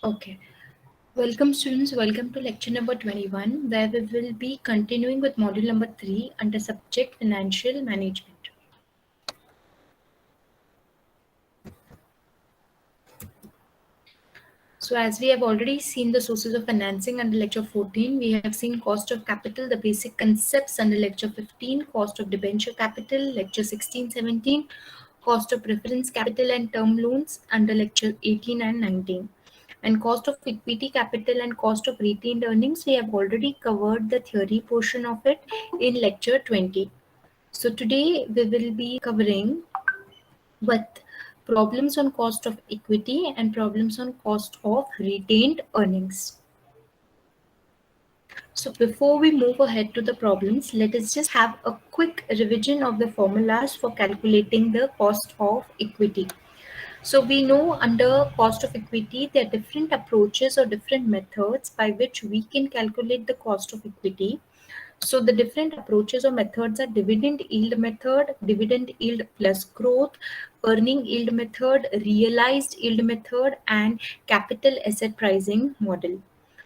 Okay. Welcome students, welcome to lecture number 21 where we will be continuing with module number 3 under subject financial management. So as we have already seen the sources of financing under lecture 14, we have seen cost of capital, the basic concepts under lecture 15, cost of debenture capital, lecture 16, 17, cost of preference capital and term loans under lecture 18 and 19. And cost of equity capital and cost of retained earnings, we have already covered the theory portion of it in lecture 20. So today we will be covering with problems on cost of equity and problems on cost of retained earnings. So before we move ahead to the problems, let us just have a quick revision of the formulas for calculating the cost of equity. So we know under cost of equity, there are different approaches or different methods by which we can calculate the cost of equity. So the different approaches or methods are dividend yield method, dividend yield plus growth, earning yield method, realized yield method, and capital asset pricing model.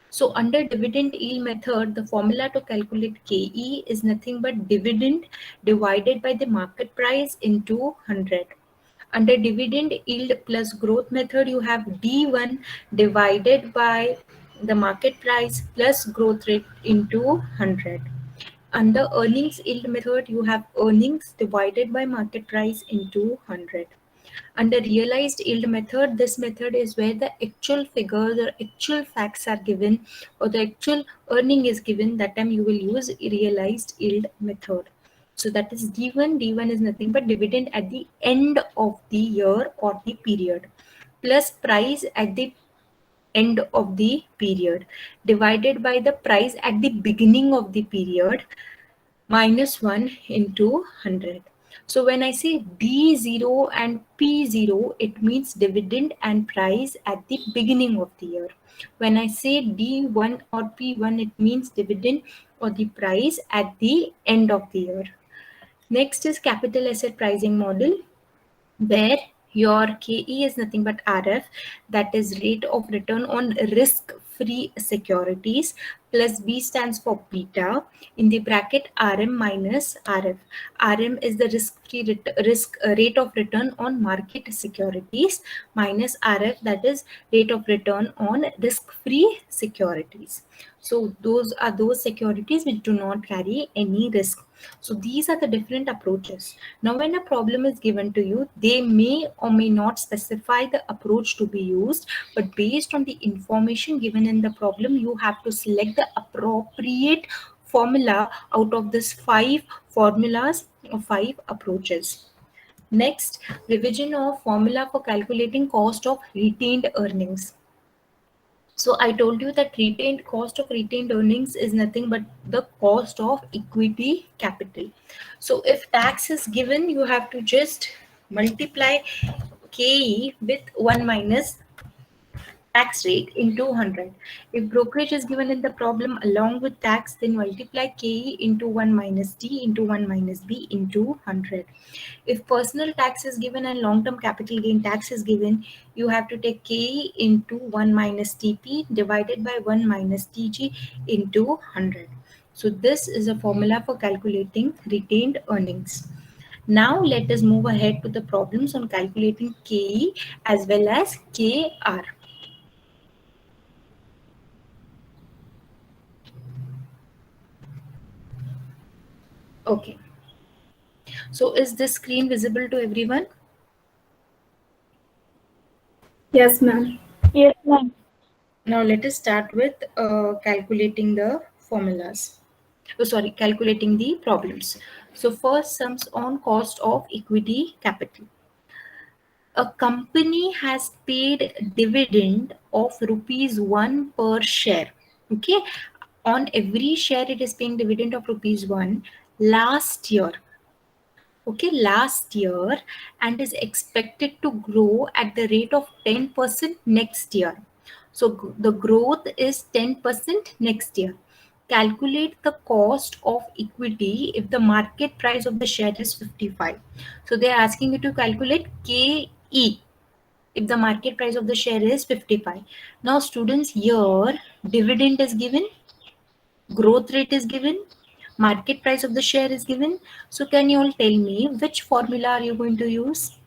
So under dividend yield method, the formula to calculate KE is nothing but dividend divided by the market price into 100. Under dividend yield plus growth method, you have D1 divided by the market price plus growth rate into 100. Under earnings yield method, you have earnings divided by market price into 100. Under realized yield method, this method is where the actual figures or actual facts are given or the actual earning is given. That time you will use realized yield method. So that is D1. D1 is nothing but dividend at the end of the year or the period plus price at the end of the period divided by the price at the beginning of the period minus 1 into 100. So when I say D0 and P0, it means dividend and price at the beginning of the year. When I say D1 or P1, it means dividend or the price at the end of the year. Next is capital asset pricing model, where your KE is nothing but RF, that is rate of return on risk-free securities, plus B stands for beta in the bracket RM minus RF. RM is the rate of return on market securities minus RF, that is rate of return on risk-free securities. So those are those securities which do not carry any risk. So these are the different approaches. Now, when a problem is given to you, they may or may not specify the approach to be used, but based on the information given in the problem, you have to select the appropriate formula out of this 5 formulas or 5 approaches. Next, revision of formula for calculating cost of retained earnings. So I told you that retained cost of retained earnings is nothing but the cost of equity capital. So if tax is given, you have to just multiply KE with 1 minus tax rate into 100. If brokerage is given in the problem along with tax, then multiply KE into 1 minus D into 1 minus B into 100. If personal tax is given and long-term capital gain tax is given, you have to take KE into 1 minus TP divided by 1 minus TG into 100. So this is a formula for calculating retained earnings. Now let us move ahead to the problems on calculating KE as well as KR. Okay. So is this screen visible to everyone? Yes, ma'am. Yes, ma'am. Now let us start with calculating the formulas. Oh, sorry, calculating the problems. So first sums on cost of equity capital. A company has paid dividend of rupees 1 per share. Okay. On every share, it is paying dividend of rupees 1 last year. Okay, last year, and is expected to grow at the rate of 10% next year. So the growth is 10% next year. Calculate the cost of equity if the market price of the share is 55. So they are asking you to calculate KE. if the market price of the share is 55. Now students, here dividend is given, growth rate is given, market price of the share is given. So can you all tell me which formula are you going to use?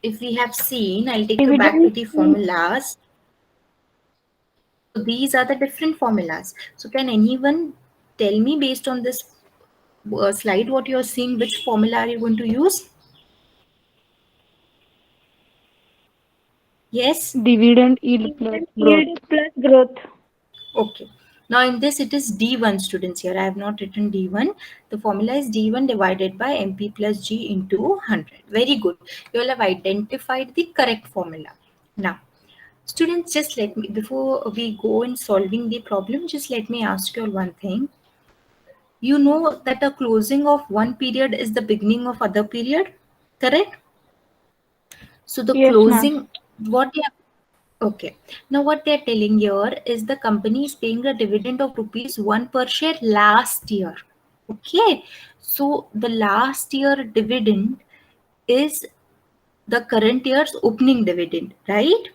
If we have seen, I'll take you back to Dividend. the formulas. So these are the different formulas. So can anyone tell me based on this slide what you're seeing, which formula are you going to use? Yes? Dividend yield plus growth. Yield plus growth. Okay. Now in this it is D1 students here. I have not written D1. The formula is D1 divided by MP plus G into 100. Very good. You all have identified the correct formula. Now, students, just let me, before we go in solving the problem, just let me ask you all one thing. You know that a closing of one period is the beginning of other period, correct? So the Yes, ma'am. closing, what they are, okay. Now what they are telling here is the company is paying a dividend of rupees 1 per share last year. Okay. So the last year dividend is the current year's opening dividend, right?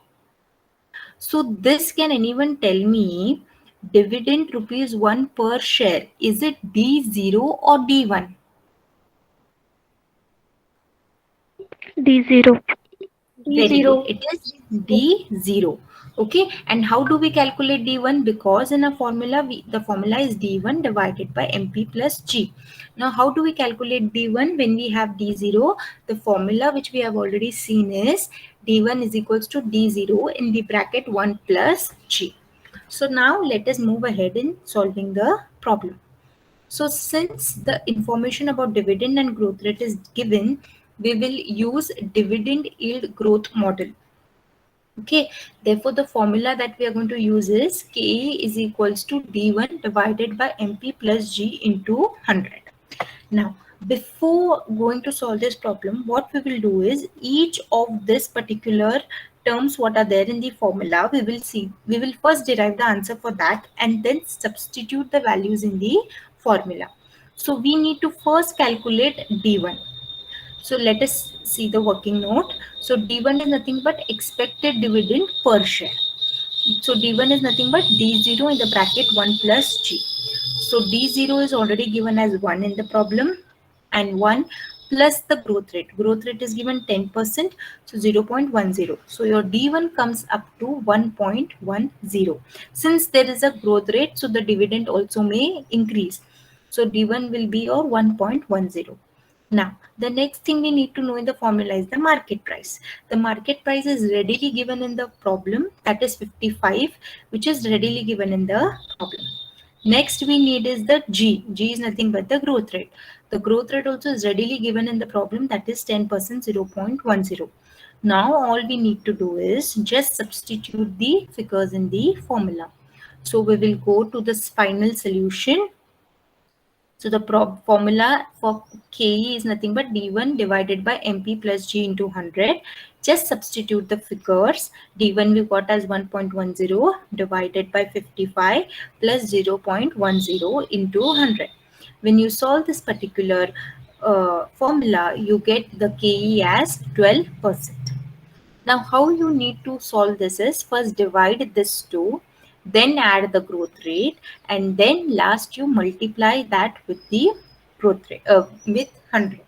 So this, can anyone tell me dividend rupees 1 per share, is it D0 or D1? D0. Very good. D0. It is D0. Okay. And how do we calculate D1? Because in a formula, the formula is D1 divided by MP plus G. Now, how do we calculate D1 when we have D0? The formula which we have already seen is D1 is equals to D0 in the bracket 1 plus G. So now let us move ahead in solving the problem. So since the information about dividend and growth rate is given, we will use dividend yield growth model. Okay, therefore the formula that we are going to use is KE is equals to D1 divided by MP plus G into 100. Now, before going to solve this problem, what we will do is each of this particular terms what are there in the formula, we will first derive the answer for that and then substitute the values in the formula. So we need to first calculate D1. So let us see the working note. So D1 is nothing but expected dividend per share. So D1 is nothing but D0 in the bracket 1 plus G. So D0 is already given as 1 in the problem, and 1 plus the growth rate. Growth rate is given 10%, so 0.10. So your D1 comes up to 1.10. Since there is a growth rate, so the dividend also may increase. So D1 will be your 1.10. Now, the next thing we need to know in the formula is the market price. The market price is readily given in the problem, that is 55, which is readily given in the problem. Next we need is the G. G is nothing but the growth rate. The growth rate also is readily given in the problem, that is 10%, 0.10. Now all we need to do is just substitute the figures in the formula. So we will go to this final solution. So the formula for KE is nothing but D1 divided by MP plus G into 100. Just substitute the figures. D1 we got as 1.10 divided by 55 plus 0.10 into 100. When you solve this particular formula, you get the KE as 12%. Now, how you need to solve this is first divide this 2, then add the growth rate, and then last you multiply that with the growth rate with 100.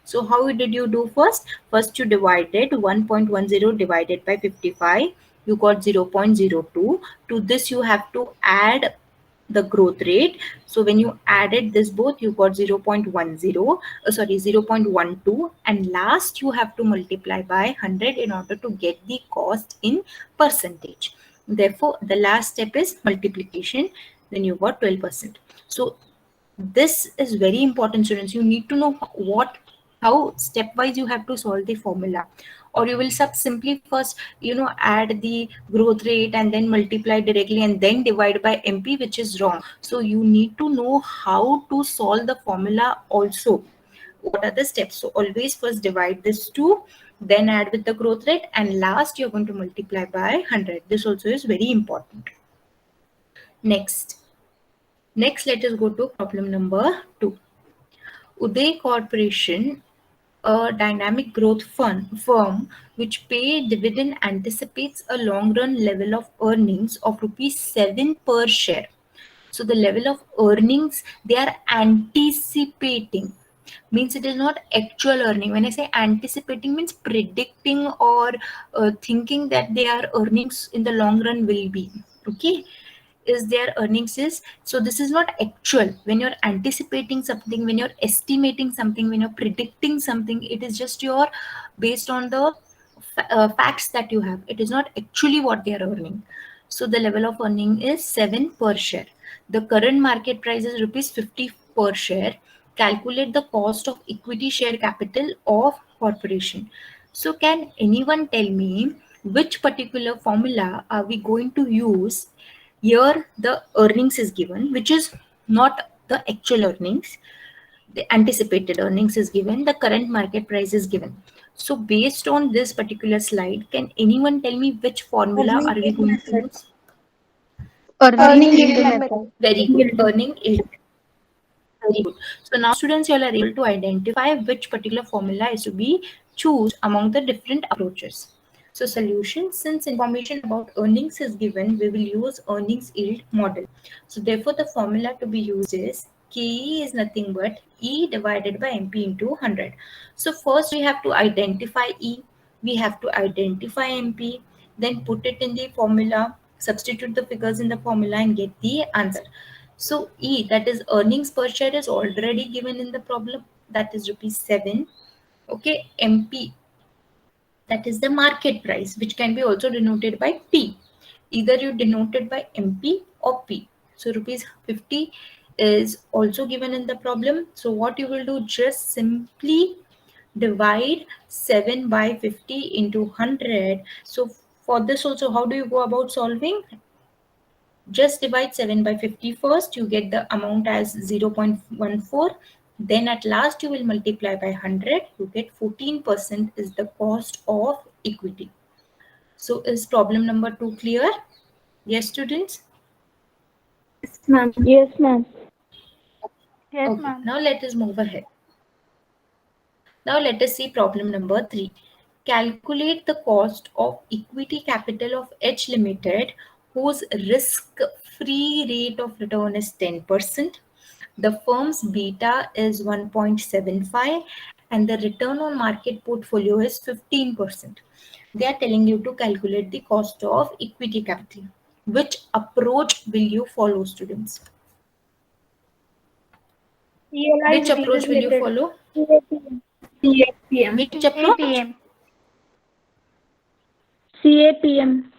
So how did you do first? First you divided 1.10 divided by 55. You got 0.02. To this you have to add the growth rate. So when you added this both, you got 0.10, 0.12, and last you have to multiply by 100 in order to get the cost in percentage. Therefore, the last step is multiplication. Then you got 12%. So this is very important, students. You need to know how stepwise you have to solve the formula, or you will simply first add the growth rate and then multiply directly and then divide by MP, which is wrong. So you need to know how to solve the formula also. What are the steps? So always first divide this 2, then add with the growth rate, and last you're going to multiply by 100. This also is very important. Next, let us go to problem number 2. Uday Corporation a dynamic growth firm which pay dividend anticipates a long run level of earnings of rupees 7 per share. So the level of earnings they are anticipating, means it is not actual earning. When I say anticipating, means predicting or thinking that their earnings in the long run will be okay, is their earnings is. So this is not actual. When you're anticipating something, when you're estimating something, when you're predicting something, it is just your based on the facts that you have. It is not actually what they are earning. So the level of earning is 7 per share. The current market price is rupees 50 per share. Calculate the cost of equity share capital of corporation. So can anyone tell me which particular formula are we going to use? Here the earnings is given, which is not the actual earnings. The anticipated earnings is given, the current market price is given. So based on this particular slide, can anyone tell me which formula are we going to use? Earning yield method. Very good. Earning yield. Very good. So now students, you all are able to identify which particular formula is to be choose among the different approaches. So solution, since information about earnings is given, we will use earnings yield model. So therefore the formula to be used is KE is nothing but E divided by MP into 100. So first we have to identify E, we have to identify MP, then put it in the formula, substitute the figures in the formula and get the answer. So E, that is earnings per share, is already given in the problem, that is rupees 7. Okay, MP, that is the market price, which can be also denoted by P. Either you denote it by MP or P. So rupees 50 is also given in the problem. So what you will do, just simply divide 7 by 50 into 100. So for this also, how do you go about solving? Just divide 7 by 50 first, you get the amount as 0.14. Then at last you will multiply by 100, you get 14% is the cost of equity. So is problem number 2 clear? Yes, students? Yes, ma'am. Yes, ma'am. Yes, Okay, ma'am. now let us move ahead. Now let us see problem number 3. Calculate the cost of equity capital of H Limited whose risk-free rate of return is 10%. The firm's beta is 1.75 and the return on market portfolio is 15%. They are telling you to calculate the cost of equity capital. Which approach will you follow, students? CLI Which approach will you related. follow? CAPM. Which approach? APM. CAPM.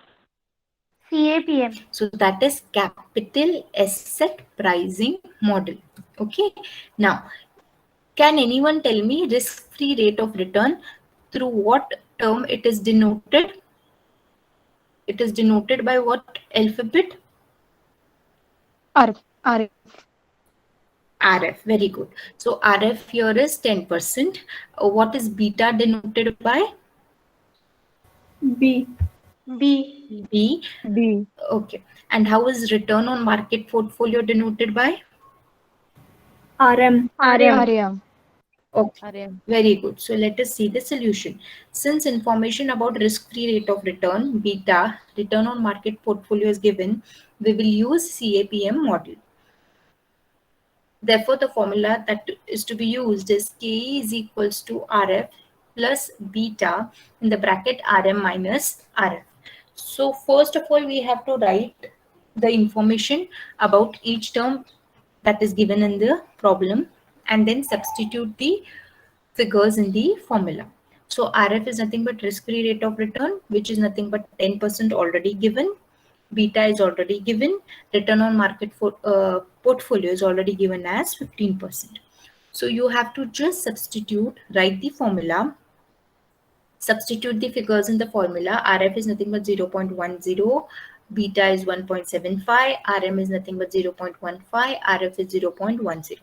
CAPM. So that is capital asset pricing model. Okay. Now, can anyone tell me risk-free rate of return through what term it is denoted? It is denoted by what alphabet? RF. RF. RF. Very good. So RF here is 10%. What is beta denoted by? B. B. B. B. Okay. And how is return on market portfolio denoted by? RM. RM. RM. Okay, very good. So let us see the solution. Since information about risk-free rate of return, beta, return on market portfolio is given, we will use CAPM model. Therefore, the formula that is to be used is K is equals to RF plus beta in the bracket RM minus RF. So first of all, we have to write the information about each term that is given in the problem and then substitute the figures in the formula. So RF is nothing but risk-free rate of return, which is nothing but 10% already given. Beta is already given. Return on market portfolio is already given as 15%. So you have to just substitute, write the formula, substitute the figures in the formula. RF is nothing but 0.10, beta is 1.75, RM is nothing but 0.15, RF is 0.10.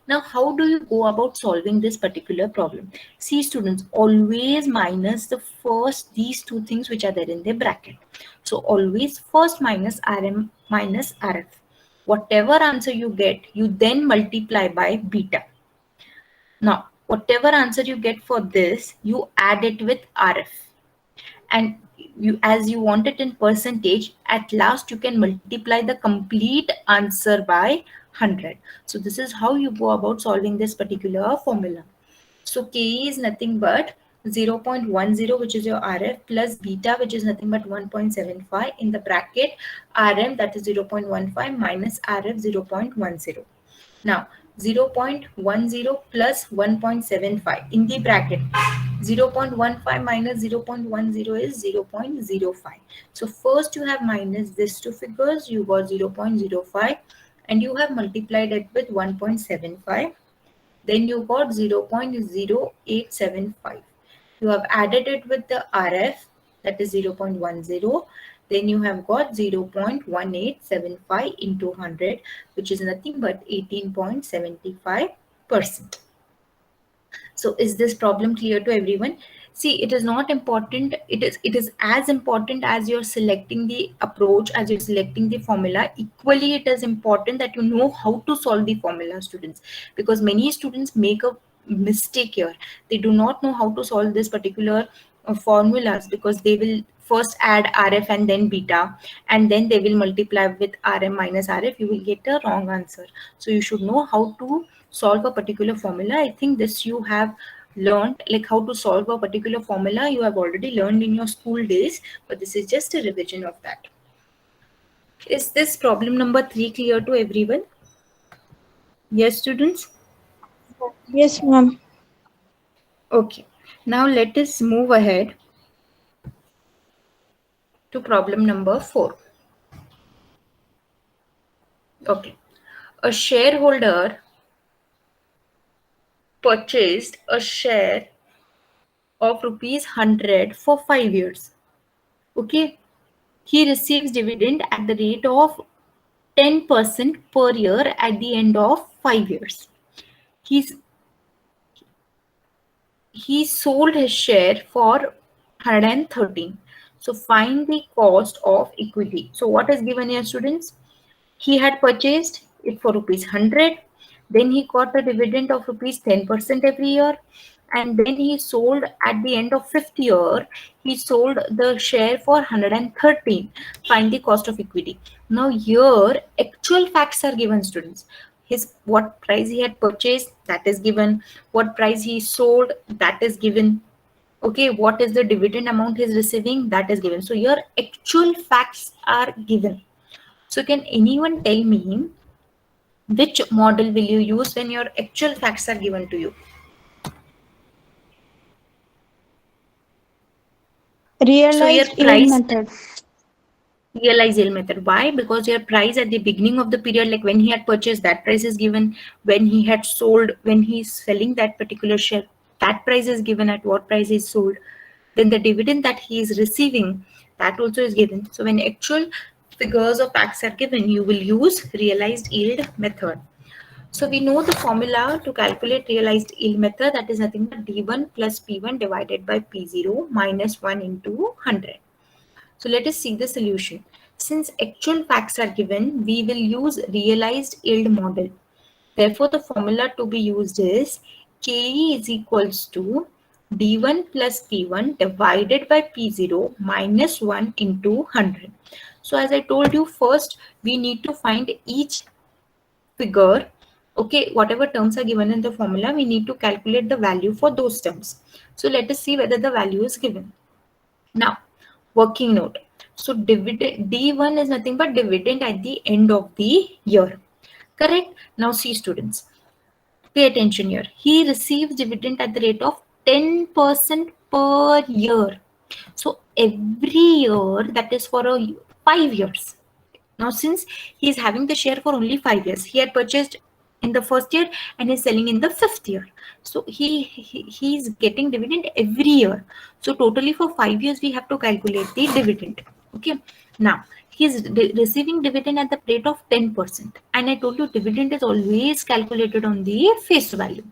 Now, how do you go about solving this particular problem? See, students, always minus the first these two things which are there in the bracket. So always first minus RM minus RF. Whatever answer you get, you then multiply by beta. Now, whatever answer you get for this, you add it with RF. And you, as you want it in percentage, at last you can multiply the complete answer by 100. So this is how you go about solving this particular formula. So Ke is nothing but 0.10, which is your RF, plus beta, which is nothing but 1.75, in the bracket RM, that is 0.15, minus RF 0.10. Now 0.10 plus 1.75 in the bracket. 0.15 minus 0.10 is 0.05. So first you have minus these two figures, you got 0.05, and you have multiplied it with 1.75. Then you got 0.0875. You have added it with the RF, that is 0.10. Then you have got 0.1875 into 100, which is nothing but 18.75%. So is this problem clear to everyone? See, it is not important. It is as important as you're selecting the approach, as you're selecting the formula. Equally, it is important that you know how to solve the formula, students, because many students make a mistake here. They do not know how to solve this particular formulas, because they will first add RF and then beta, and then they will multiply with RM minus RF. You will get a wrong answer. So you should know how to solve a particular formula. I think this you have learned, like how to solve a particular formula you have already learned in your school days, but this is just a revision of that. Is this problem number 3 clear to everyone? Yes, students? Yes, ma'am. Okay, now let us move ahead to problem number 4. Okay, a shareholder purchased a share of rupees 100 for 5 years. Okay, he receives dividend at the rate of 10% per year at the end of 5 years. He sold his share for 113. So find the cost of equity. So what is given here, students? He had purchased it for rupees 100. Then he got a dividend of rupees 10% every year. And then he sold at the end of 5th year, he sold the share for 113. Find the cost of equity. Now here, actual facts are given, students. His what price he had purchased, that is given. What price he sold, that is given. Okay, what is the dividend amount he is receiving, that is given. So your actual facts are given. So can anyone tell me which model will you use when your actual facts are given to you? Realized yield method. Realized yield method. Why? Because your price at the beginning of the period, like when he had purchased, that price is given. When he had sold, when he's selling that particular share, that price is given at what price is sold. Then the dividend that he is receiving, that also is given. So when actual figures or facts are given, you will use realized yield method. So we know the formula to calculate realized yield method, that is nothing but D1 plus P1 divided by P0 minus 1 into 100. So let us see the solution. Since actual facts are given, we will use realized yield model. Therefore, the formula to be used is KE is equals to D1 plus P1 divided by P0 minus 1 into 100. So as I told you, first we need to find each figure. Okay, whatever terms are given in the formula, we need to calculate the value for those terms. So let us see whether the value is given. Now, working note. So dividend D1 is nothing but dividend at the end of the year. Correct? Now see, students, pay attention here. He receives dividend at the rate of 10% per year. So every year, that is for 5 years. Now, since he is having the share for only 5 years, he had purchased in the first year and is selling in the 5th year. So he is getting dividend every year. So totally for 5 years, we have to calculate the dividend. Okay. Now, he is receiving dividend at the rate of 10%. And I told you dividend is always calculated on the face value.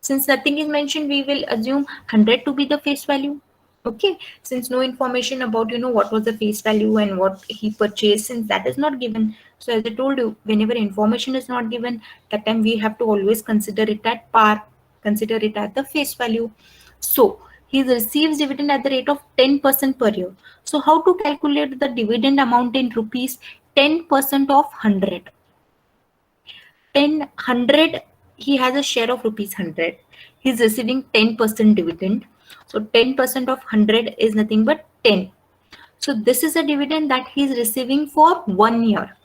Since nothing is mentioned, we will assume 100 to be the face value. Okay, since no information about what was the face value and what he purchased, since that is not given. So as I told you, whenever information is not given, that time we have to always consider it at par. consider it at the face value. So he receives dividend at the rate of 10% per year. So how to calculate the dividend amount in rupees? 10% of 100. 100, he has a share of rupees 100. He's receiving 10% dividend. So 10% of 100 is nothing but 10. So this is a dividend that he is receiving for 1 year.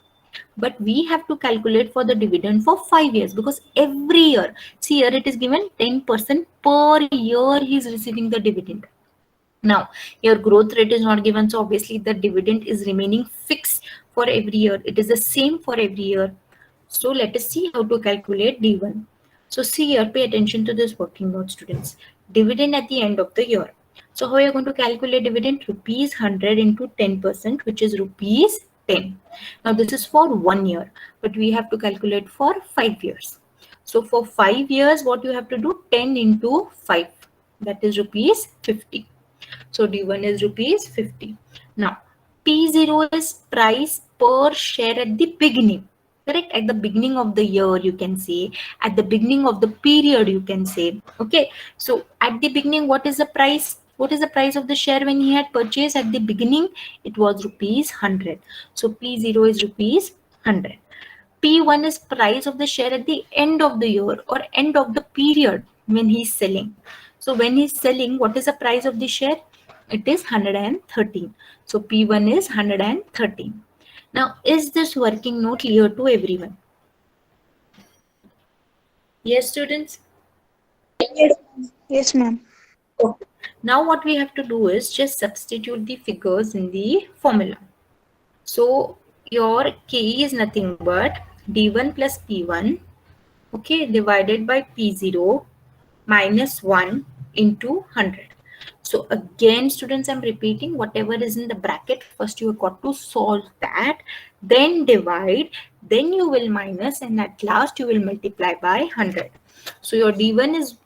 But we have to calculate for the dividend for 5 years, because every year, see here it is given 10% per year he is receiving the dividend. Now, your growth rate is not given, so obviously the dividend is remaining fixed for every year. It is the same for every year. So let us see how to calculate D1. So see here, pay attention to this working note, students. Dividend at the end of the year. So how are you going to calculate dividend? Rupees 100 into 10%, which is rupees 10. Now this is for 1 year, but we have to calculate for 5 years. So for 5 years, what you have to do? 10 into 5, that is rupees 50. So D1 is rupees 50. Now P0 is price per share at the beginning. Correct? At the beginning of the year, you can say. At the beginning of the period, you can say. Okay. So at the beginning, what is the price? What is the price of the share when he had purchased at the beginning? It was rupees 100. So P0 is rupees 100. P1 is price of the share at the end of the year or end of the period when he's selling. So when he's selling, what is the price of the share? It is 113. So P1 is 113. Now, is this working note clear to everyone? Yes, students? Yes. Yes, ma'am. Okay. Now what we have to do is just substitute the figures in the formula. So your K is nothing but D1 plus P1, okay, divided by P0 minus 1 into 100. So again, students, I'm repeating whatever is in the bracket. First, you have got to solve that, then divide, then you will minus, and at last you will multiply by 100. So your D1 is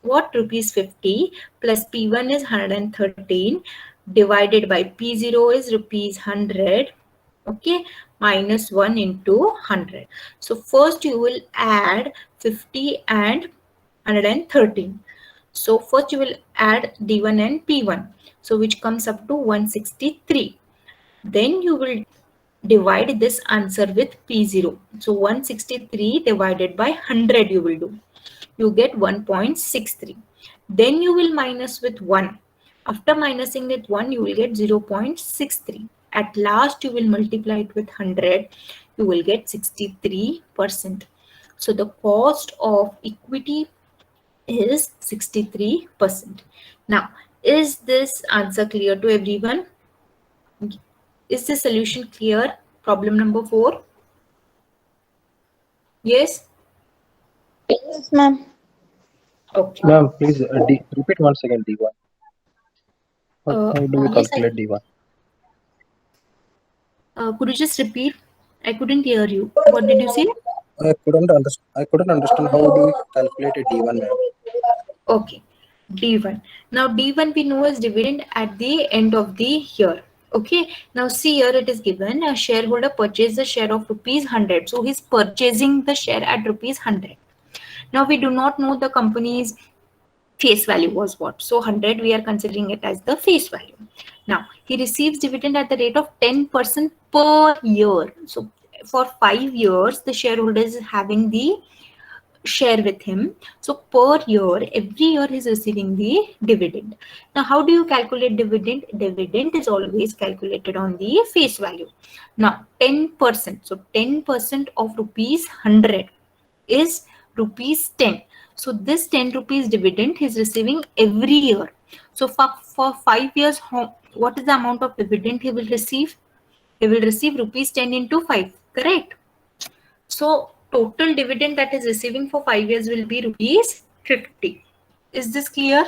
what? Rupees 50 plus P1 is 113 divided by P0 is rupees 100. Okay, minus 1 into 100. So first you will add 50 and 113. So first you will add D1 and P1, so which comes up to 163. Then you will divide this answer with P0. So 163 divided by 100 you will do. You get 1.63. Then you will minus with 1. After minusing with 1, you will get 0.63. At last, you will multiply it with 100. You will get 63%. So the cost of equity is 63%. Now, is this answer clear to everyone? Is the solution clear? Problem number 4. Yes? Yes, ma'am. Okay. Ma'am, please repeat once again D1. How do we Yes, calculate D1? could you just repeat? I couldn't hear you. What did you say? I couldn't understand how do we calculate a D1, ma'am. Okay, D1. Now D1 we know is dividend at the end of the year. Okay, now see here it is given a shareholder purchased the share of rupees 100. So he's purchasing the share at rupees 100. Now we do not know the company's face value was what. So 100 we are considering it as the face value. Now he receives dividend at the rate of 10% per year. So for 5 years the shareholder is having the share with him. So per year, every year he's receiving the dividend. Now, how do you calculate dividend? Dividend is always calculated on the face value. Now, 10%. So 10% of rupees 100 is rupees 10. So this 10 rupees dividend he's receiving every year. So for 5 years, what is the amount of dividend he will receive? He will receive rupees 10 into 5, correct? So total dividend that is receiving for 5 years will be rupees 50. Is this clear?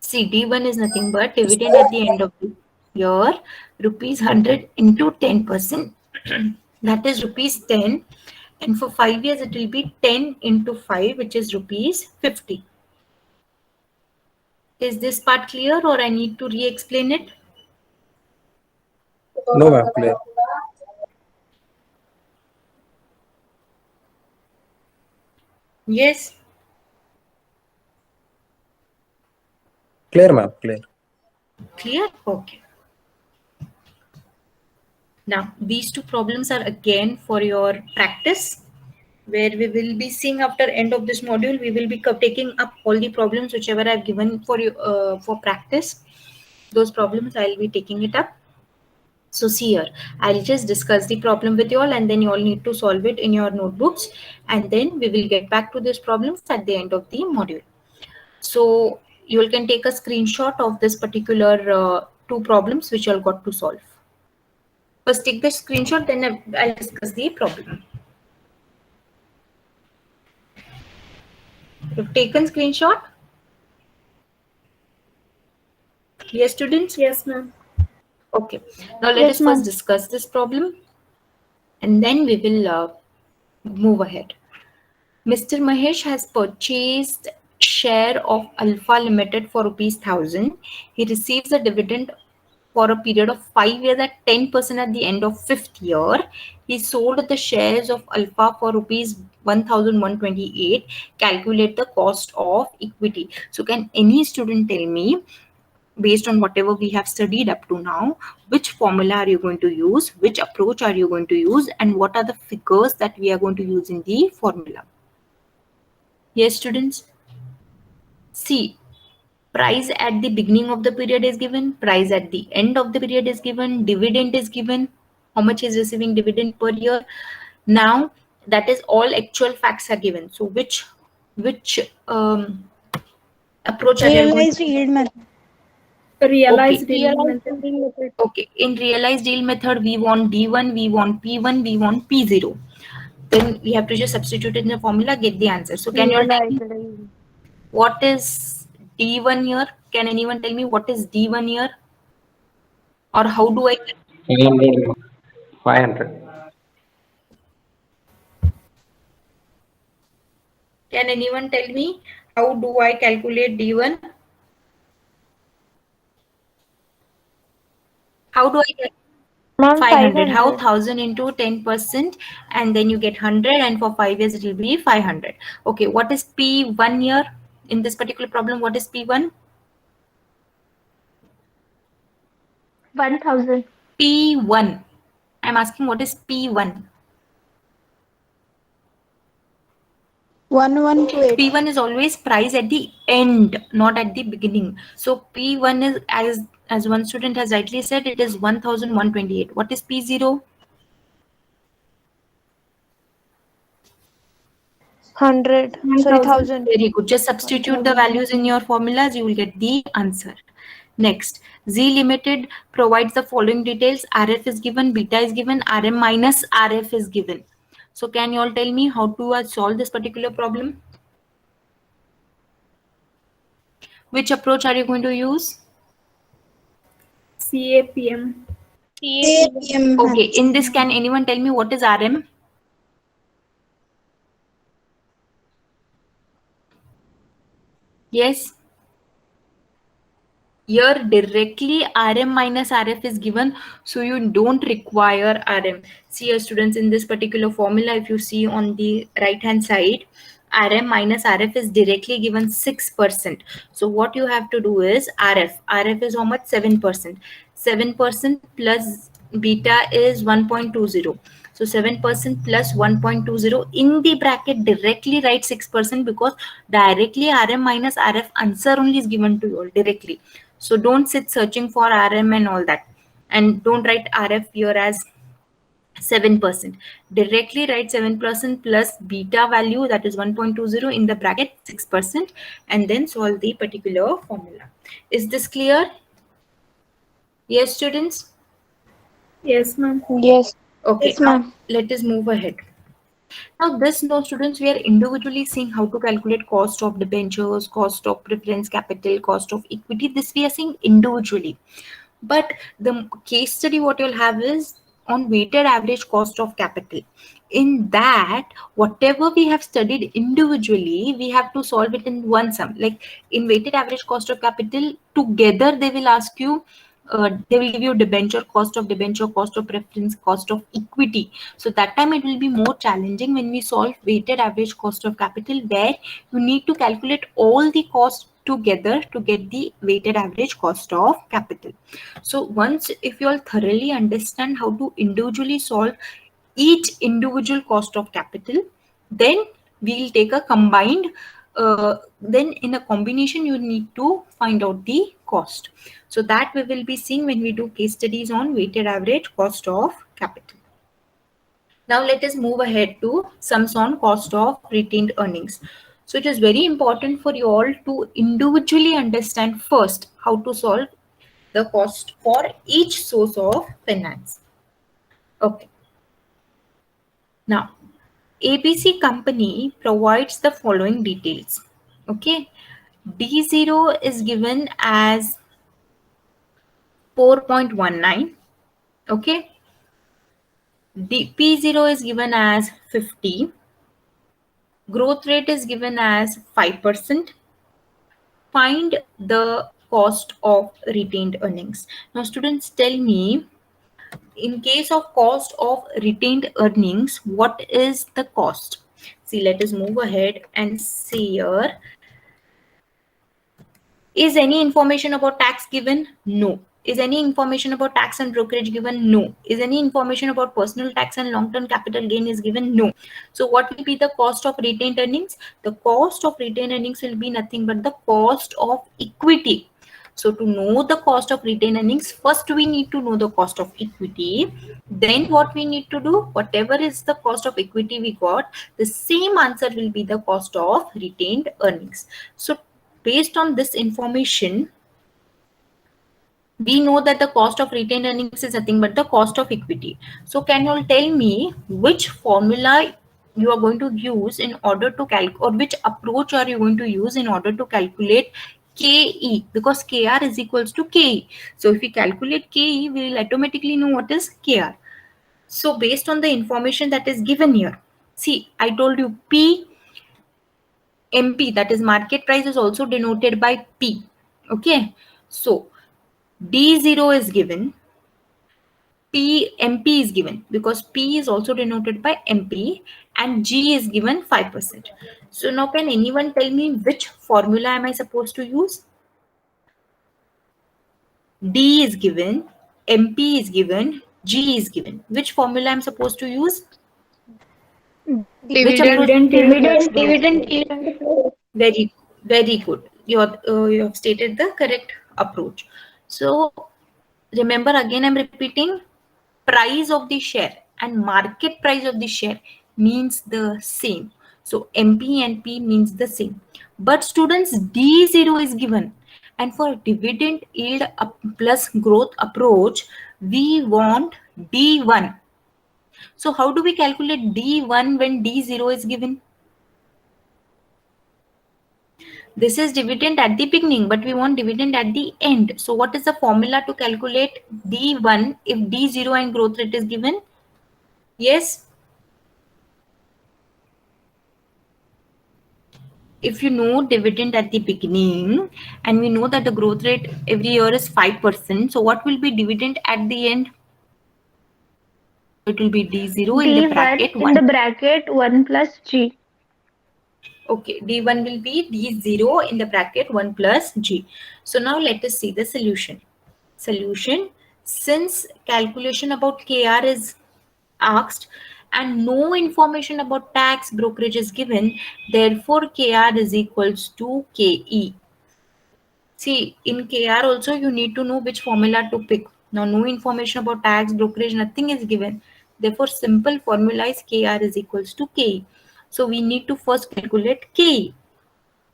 See, D1 is nothing but dividend at the end of the year, rupees 100 into 10%. That is rupees 10. And for 5 years, it will be 10 into 5, which is rupees 50. Is this part clear or I need to re-explain it? No, ma'am, clear. Yes. Clear, ma'am. Clear. Clear? Okay. Now, these two problems are again for your practice, where we will be seeing after end of this module, we will be taking up all the problems whichever I've given for you for practice. Those problems I'll be taking it up. So see here, I'll just discuss the problem with you all, and then you all need to solve it in your notebooks, and then we will get back to these problems at the end of the module. So you all can take a screenshot of this particular two problems which you all got to solve. First take the screenshot, then I'll discuss the problem. You've taken screenshot? Yes, students? Yes, ma'am. Okay. Now let Yes, us first ma'am. discuss this problem, and then we will move ahead. Mr. Mahesh has purchased share of Alpha Limited for ₹1,000. He receives a dividend for a period of 5 years at 10% at the end of 5th year. He sold the shares of Alpha for ₹1,128. Calculate the cost of equity. So can any student tell me, based on whatever we have studied up to now, which formula are you going to use, which approach are you going to use, and what are the figures that we are going to use in the formula? Yes, students? See, price at the beginning of the period is given, price at the end of the period is given, dividend is given, how much is receiving dividend per year. Now that is all actual facts are given. So which approach are you going Realized to? yield method. Realized Okay. yield method. Okay, in realized yield method, we want D1, we want P1, we want P0. Then we have to just substitute in the formula, get the answer. So can you all tell me Realized yield. what is D1 here? Can anyone tell me what is D1 here? Or how do I? 500. 500. Can anyone tell me how do I calculate D1? How do I calculate? Ma'am, 500. How 500. 1000 into 10%, and then you get 100, and for 5 years it will be 500. Okay, what is P1 here in this particular problem? What is P1? 1000. P1. I'm asking what is P1? 1128. P1 is always price at the end, not at the beginning. So P1 is, as one student has rightly said, it is 1128. What is P0? 100. Sorry, 1000. Very good. Just substitute the values in your formulas, you will get the answer. Next, Z Limited provides the following details. RF is given, beta is given, RM minus RF is given. So can you all tell me how to solve this particular problem? Which approach are you going to use? CAPM. CAPM. Okay, in this, can anyone tell me what is RM? Yes. Here directly RM minus RF is given, so you don't require RM. See your students, in this particular formula, if you see on the right hand side, RM minus RF is directly given 6%. So what you have to do is RF is how much? 7%. 7% plus beta is 1.20. So 7% plus 1.20 in the bracket directly write 6%, because directly RM minus RF answer only is given to you all directly. So don't sit searching for RM and all that, and don't write RF here as 7%. Directly write 7% plus beta value, that is 1.20, in the bracket 6%, and then solve the particular formula. Is this clear? Yes, students? Yes, ma'am. Yes. Okay, Yes, now ma'am. let us move ahead. Now this, no students, we are individually seeing how to calculate cost of debentures, cost of preference capital, cost of equity. This we are seeing individually. But the case study what you'll have is on weighted average cost of capital. In that, whatever we have studied individually, we have to solve it in one sum. Like in weighted average cost of capital, together they will ask you they will give you debenture, cost of preference, cost of equity. So that time it will be more challenging when we solve weighted average cost of capital, where you need to calculate all the costs together to get the weighted average cost of capital. So once if you all thoroughly understand how to individually solve each individual cost of capital, then we'll take a combined, then in a combination you need to find out the cost. So that we will be seeing when we do case studies on weighted average cost of capital. Now let us move ahead to sums on cost of retained earnings. So it is very important for you all to individually understand first how to solve the cost for each source of finance. Okay. Now, ABC company provides the following details. Okay. D0 is given as 4.19. Okay. P0 is given as 50. Growth rate is given as 5%. Find the cost of retained earnings. Now, students, tell me, in case of cost of retained earnings, what is the cost? See, let us move ahead and see here. Is any information about tax given? No. Is any information about tax and brokerage given? No. Is any information about personal tax and long-term capital gain is given? No. So what will be the cost of retained earnings? The cost of retained earnings will be nothing but the cost of equity. So to know the cost of retained earnings, first we need to know the cost of equity. Then what we need to do, whatever is the cost of equity we got, the same answer will be the cost of retained earnings. So based on this information, we know that the cost of retained earnings is nothing but the cost of equity. So can you all tell me which formula you are going to use in order to calculate, or which approach are you going to use in order to calculate KE, because KR is equals to KE. So if we calculate KE, we will automatically know what is KR. So based on the information that is given here, see, I told you MP, that is market price, is also denoted by P. Okay, so D0 is given, MP is given because P is also denoted by MP, and G is given 5%. So now can anyone tell me which formula am I supposed to use? D is given, MP is given, G is given. Which formula I'm supposed to use? Which approach? Dividend yield. Very, very good. You have stated the correct approach. So remember, again I'm repeating, price of the share and market price of the share means the same. So MP and P means the same. But students, D0 is given, and for dividend yield plus growth approach, we want D1. So how do we calculate D1 when D0 is given? This is dividend at the beginning, but we want dividend at the end. So what is the formula to calculate D1 if D0 and growth rate is given? Yes. If you know dividend at the beginning and we know that the growth rate every year is 5%, so what will be dividend at the end? It will be D0 in the bracket 1. In the bracket 1 plus G. Okay, D1 will be D0 in the bracket 1 plus G. So now let us see the solution. Solution, since calculation about KR is asked and no information about tax brokerage is given, therefore KR is equals to KE. See, in KR also you need to know which formula to pick. Now no information about tax brokerage, nothing is given. Therefore simple formula is KR is equals to KE. So we need to first calculate KE.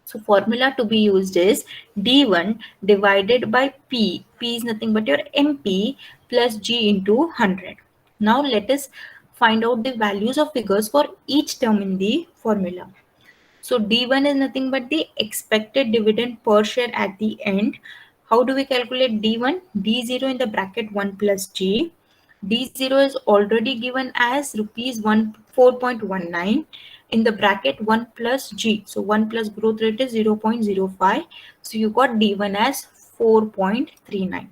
So formula to be used is D1 divided by P. P is nothing but your MP plus G into 100. Now let us find out the values of figures for each term in the formula. So D1 is nothing but the expected dividend per share at the end. How do we calculate D1? D0 in the bracket 1 plus G. D0 is already given as rupees 4.19 in the bracket 1 plus G. So 1 plus growth rate is 0.05. So you got D1 as 4.39.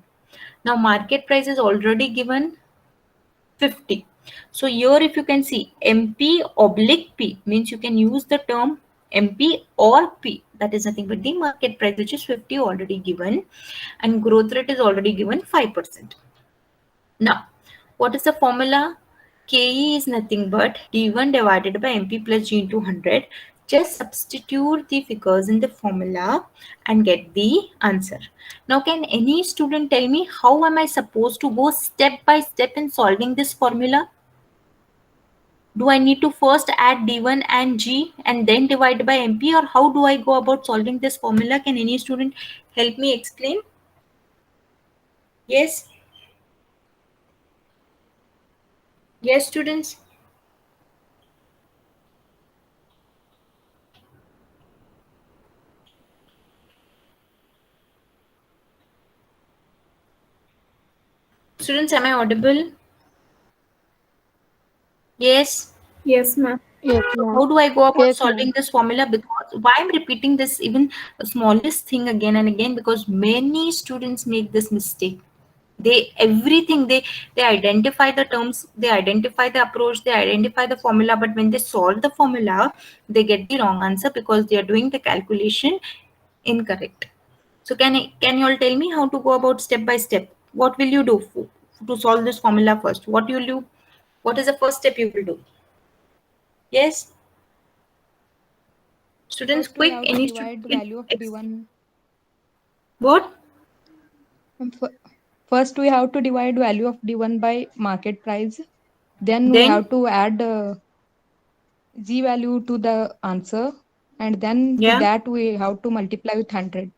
Now market price is already given 50. So here if you can see MP oblique P means you can use the term MP or P, that is nothing but the market price, which is 50 already given, and growth rate is already given 5%. Now what is the formula? KE is nothing but D1 divided by MP plus G into 100. Just substitute the figures in the formula and get the answer. Now can any student tell me how am I supposed to go step by step in solving this formula? Do I need to first add D1 and G and then divide by MP, or how do I go about solving this formula? Can any student help me explain? Yes? Yes, students? Students, am I audible? Yes. Yes, ma'am. Yes, ma'am. How do I go about Yes, solving ma'am. this formula? Because why I'm repeating this even smallest thing again and again, because many students make this mistake. They everything they identify the terms, they identify the approach, they identify the formula, but when they solve the formula, they get the wrong answer because they are doing the calculation incorrect. So can you all tell me how to go about step by step? What will you do to solve this formula first? What will you? What is the first step you will do? Yes. Students, First, we quick, have to any divide student the can value of D1. What? First, we have to divide value of D1 by market price. Then we Then, have to add G value to the answer. And then to yeah, that, we have to multiply with 100.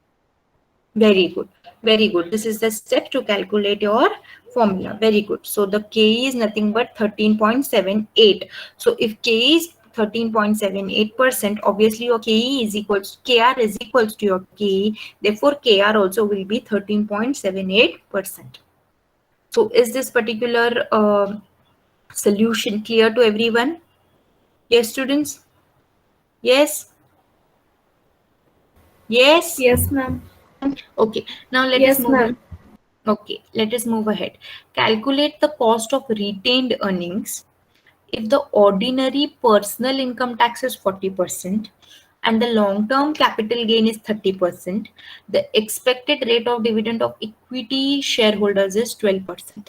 very good. Very good. This is the step to calculate your formula. Very good. So the K is nothing but 13.78. So if K is 13.78%, obviously your KE is equals, KR is equals to your KE. Therefore, KR also will be 13.78%. So is this particular solution clear to everyone? Yes, students? Yes? Yes? Yes, ma'am. Okay, now let us Yes, move ma'am. ahead. Okay, let us move ahead. Calculate the cost of retained earnings if the ordinary personal income tax is 40% and the long-term capital gain is 30%. The expected rate of dividend of equity shareholders is 12%.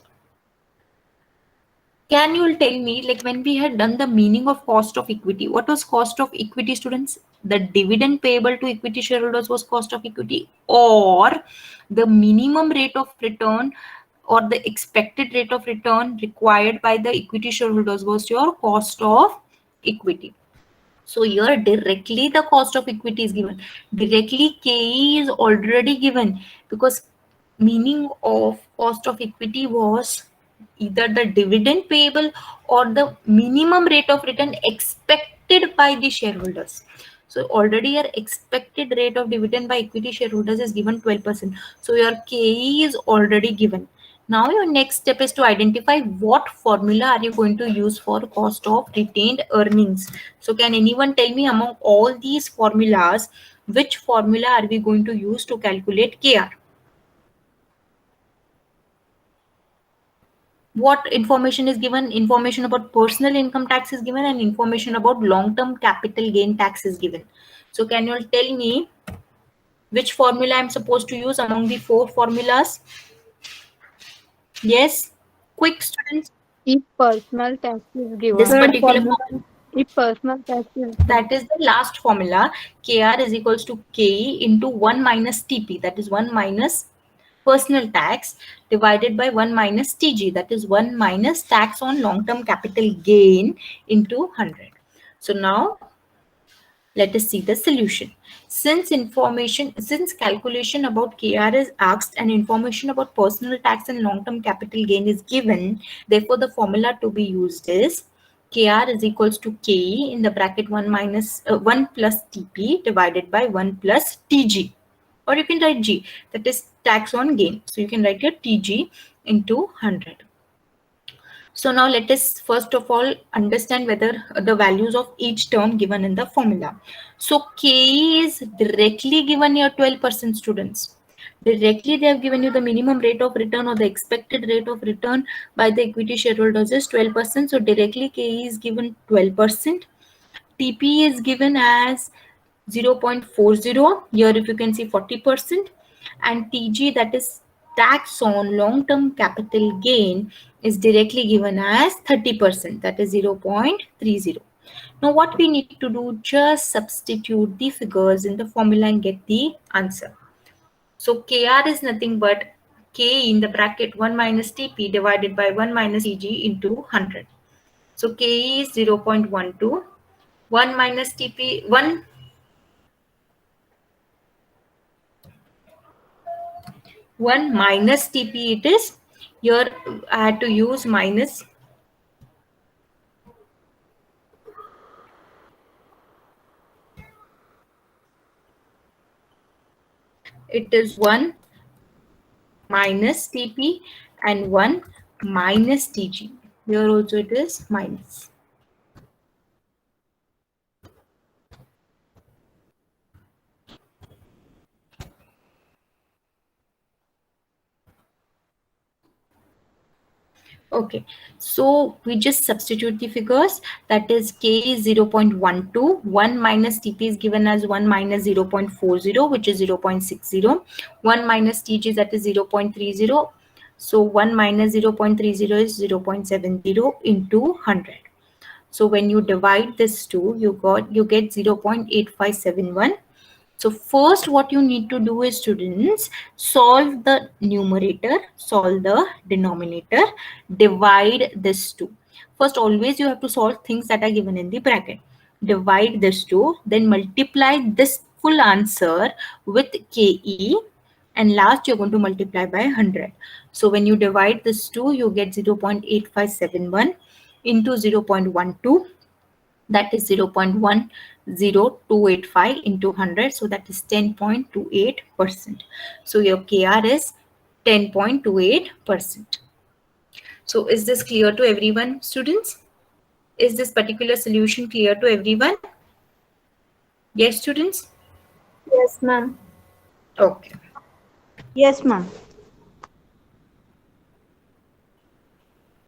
Can you tell me, like when we had done the meaning of cost of equity, what was cost of equity, students? The dividend payable to equity shareholders was cost of equity, or the minimum rate of return or the expected rate of return required by the equity shareholders was your cost of equity. So here directly the cost of equity is given. Directly KE is already given because meaning of cost of equity was either the dividend payable or the minimum rate of return expected by the shareholders. So already your expected rate of dividend by equity shareholders is given 12%. So your KE is already given. Now your next step is to identify what formula are you going to use for cost of retained earnings. So can anyone tell me among all these formulas, which formula are we going to use to calculate KR? What information is given? Information about personal income tax is given and information about long-term capital gain tax is given. So can you all tell me which formula I'm supposed to use among the four formulas? Yes, quick students. If personal tax is This given, Third particular formula. formula, if personal tax is that is the last formula. KR is equals to KE into 1 minus TP, that is 1 minus personal tax, divided by 1 minus TG, that is 1 minus tax on long-term capital gain, into 100. So now let us see the solution. Since calculation about KR is asked and information about personal tax and long-term capital gain is given, therefore the formula to be used is KR is equals to KE in the bracket 1 plus TP divided by 1 plus TG. Or you can write G, that is tax on gain. So you can write your TG into 100. So now let us first of all understand whether the values of each term given in the formula. So KE is directly given here 12%, students. Directly they have given you the minimum rate of return or the expected rate of return by the equity shareholders is 12%. So directly KE is given 12%. TP is given as 0.40. Here if you can see 40%, and TG, that is tax on long-term capital gain, is directly given as 30%, that is 0.30. Now what we need to do, just substitute the figures in the formula and get the answer. So KR is nothing but K in the bracket 1 minus TP divided by 1 minus TG into 100. So KE is 0.12. 1 minus TP, 1 minus TP it is. Here I had to use minus. It is 1 minus TP and 1 minus TG. Here also it is minus. Okay, so we just substitute the figures. That is K is 0.12. 1 minus TP is given as 1 minus 0.40, which is 0.60. 1 minus TG, that is 0.30. So 1 minus 0.30 is 0.70 into 100. So when you divide this two, you get 0.8571. So first what you need to do is, students, solve the numerator, solve the denominator, divide this two. First, always you have to solve things that are given in the bracket. Divide this two, then multiply this full answer with KE, and last you're going to multiply by 100. So when you divide this two, you get 0.8571 into 0.12. That is 0.10285 into 100. So that is 10.28%. So your KR is 10.28%. So is this clear to everyone, students? Is this particular solution clear to everyone? Yes, students? Yes, ma'am. Okay. Yes, ma'am.